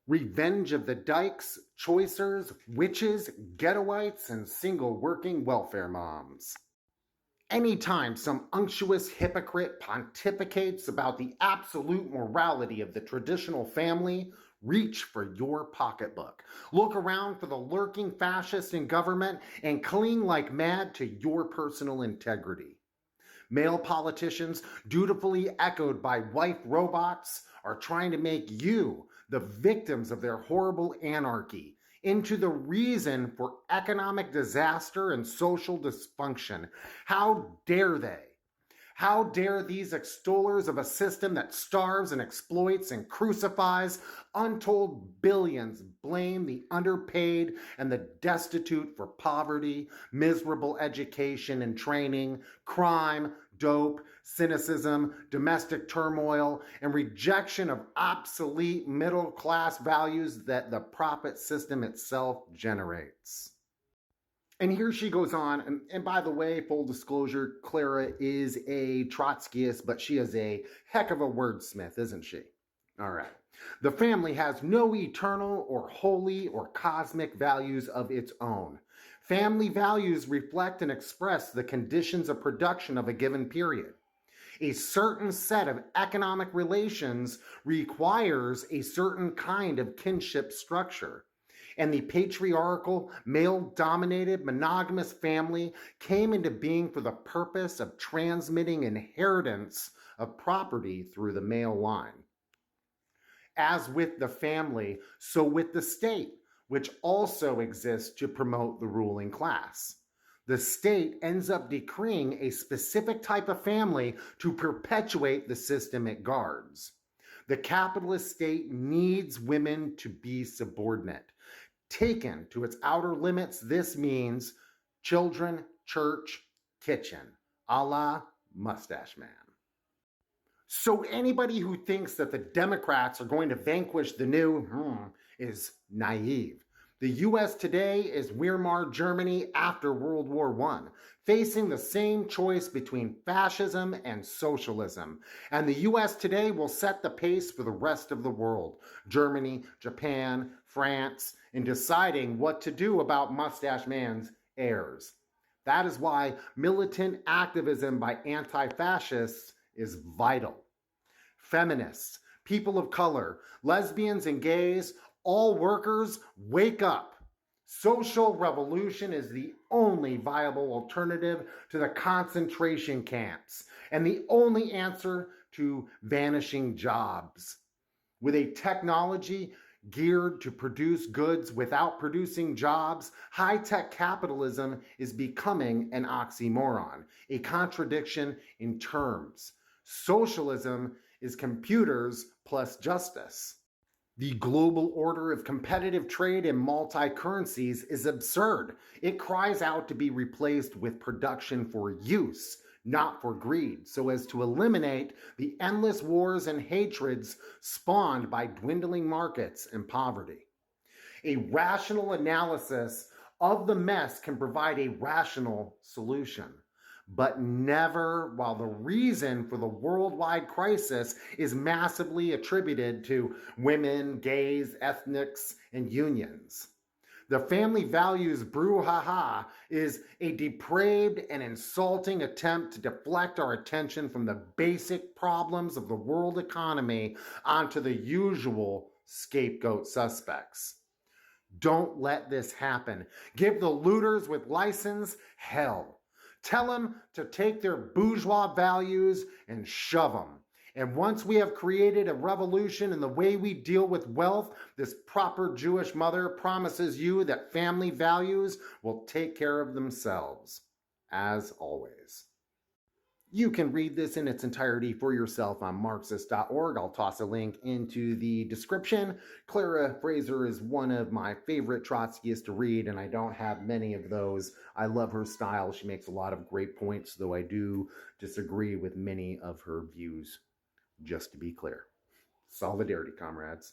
Revenge of the Dykes, choicers, witches, Ghettoites, and single working welfare moms. Anytime some unctuous hypocrite pontificates about the absolute morality of the traditional family, reach for your pocketbook. Look around for the lurking fascist in government and cling like mad to your personal integrity. Male politicians, dutifully echoed by wife robots, are trying to make you the victims of their horrible anarchy, into the reason for economic disaster and social dysfunction. How dare they? How dare these extollers of a system that starves and exploits and crucifies untold billions blame the underpaid and the destitute for poverty, miserable education and training, crime, dope, cynicism, domestic turmoil, and rejection of obsolete middle-class values that the profit system itself generates. And here she goes on, and by the way, full disclosure, Clara is a Trotskyist, but she is a heck of a wordsmith, isn't she? All right. The family has no eternal or holy or cosmic values of its own. Family values reflect and express the conditions of production of a given period. A certain set of economic relations requires a certain kind of kinship structure. And the patriarchal, male-dominated, monogamous family came into being for the purpose of transmitting inheritance of property through the male line. As with the family, so with the state, which also exists to promote the ruling class. The state ends up decreeing a specific type of family to perpetuate the system it guards. The capitalist state needs women to be subordinate. Taken to its outer limits, this means children, church, kitchen, a la Mustache Man. So anybody who thinks that the Democrats are going to vanquish the new is naive. The U.S. today is Weimar Germany after World War I, facing the same choice between fascism and socialism. And the U.S. today will set the pace for the rest of the world, Germany, Japan, France, in deciding what to do about Mustache Man's heirs. That is why militant activism by anti-fascists is vital. Feminists, people of color, lesbians and gays, all workers, wake up. Social revolution is the only viable alternative to the concentration camps and the only answer to vanishing jobs. With a technology geared to produce goods without producing jobs, high-tech capitalism is becoming an oxymoron, a contradiction in terms. Socialism is computers plus justice. The global order of competitive trade and multi-currencies is absurd. It cries out to be replaced with production for use, not for greed, so as to eliminate the endless wars and hatreds spawned by dwindling markets and poverty. A rational analysis of the mess can provide a rational solution, but never while the reason for the worldwide crisis is massively attributed to women, gays, ethnics, and unions. The family values brouhaha is a depraved and insulting attempt to deflect our attention from the basic problems of the world economy onto the usual scapegoat suspects. Don't let this happen. Give the looters with license hell. Tell them to take their bourgeois values and shove them. And once we have created a revolution in the way we deal with wealth, this proper Jewish mother promises you that family values will take care of themselves, as always. You can read this in its entirety for yourself on Marxist.org. I'll toss a link into the description. Clara Fraser is one of my favorite Trotskyists to read, and I don't have many of those. I love her style. She makes a lot of great points, though I do disagree with many of her views, just to be clear. Solidarity, comrades.